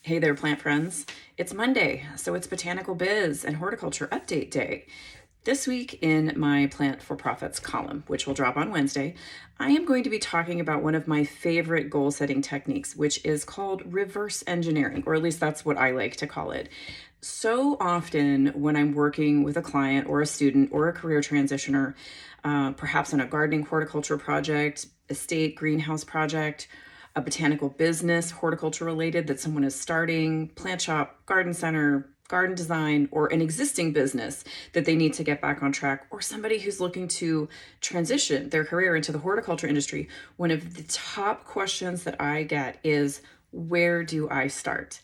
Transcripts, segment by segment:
Hey there, plant friends. It's Monday, so it's Botanical Biz and Horticulture Update Day. This week in my Plant for Profits column, which will drop on Wednesday, I am going to be talking about one of my favorite goal setting techniques, which is called reverse engineering, or at least that's what I like to call it. So often when I'm working with a client or a student or a career transitioner, perhaps on a gardening horticulture project, estate greenhouse project, a botanical business, horticulture related that someone is starting, plant shop, garden center, garden design, or an existing business that they need to get back on track, or somebody who's looking to transition their career into the horticulture industry, one of the top questions that I get is, where do I start?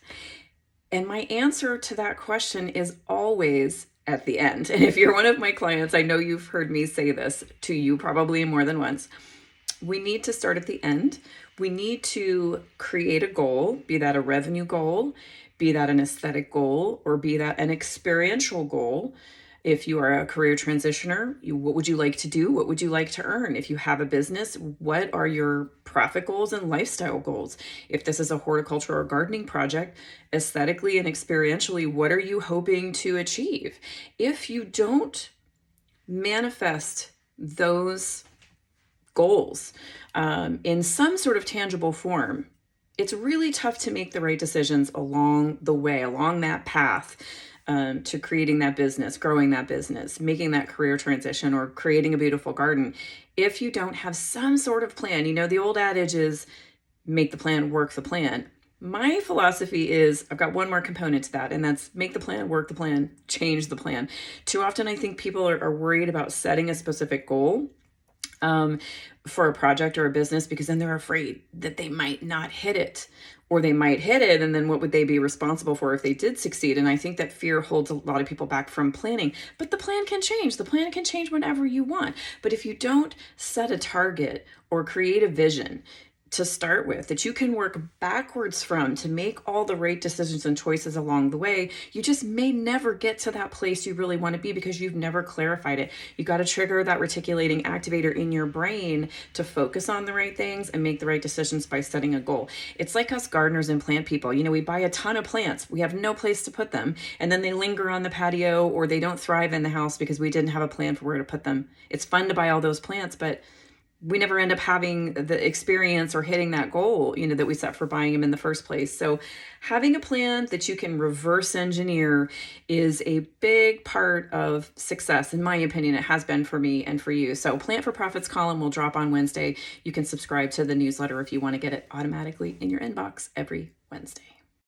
And my answer to that question is always at the end. And if you're one of my clients, I know you've heard me say this to you probably more than once. We need to start at the end. We need to create a goal, be that a revenue goal, be that an aesthetic goal, or be that an experiential goal. If you are a career transitioner, what would you like to do? What would you like to earn? If you have a business, what are your profit goals and lifestyle goals? If this is a horticulture or gardening project, aesthetically and experientially, what are you hoping to achieve? If you don't manifest those goals in some sort of tangible form, it's really tough to make the right decisions along the way, along that path to creating that business, growing that business, making that career transition, or creating a beautiful garden. If you don't have some sort of plan, the old adage is make the plan, work the plan. My philosophy is I've got one more component to that, and that's make the plan, work the plan, change the plan. Too often I think people are worried about setting a specific goal for a project or a business because then they're afraid that they might not hit it, or they might hit it, and then what would they be responsible for if they did succeed? And I think that fear holds a lot of people back from planning. But the plan can change. The plan can change whenever you want. But if you don't set a target or create a vision to start with that you can work backwards from to make all the right decisions and choices along the way, you just may never get to that place you really want to be because you've never clarified it. You got to trigger that reticulating activator in your brain to focus on the right things and make the right decisions by setting a goal. It's like us gardeners and plant people. We buy a ton of plants. We have no place to put them, and then they linger on the patio or they don't thrive in the house because we didn't have a plan for where to put them. It's fun to buy all those plants, but we never end up having the experience or hitting that goal, that we set for buying them in the first place. So having a plan that you can reverse engineer is a big part of success. In my opinion, it has been for me and for you. So Plant for Profits column will drop on Wednesday. You can subscribe to the newsletter if you want to get it automatically in your inbox every Wednesday.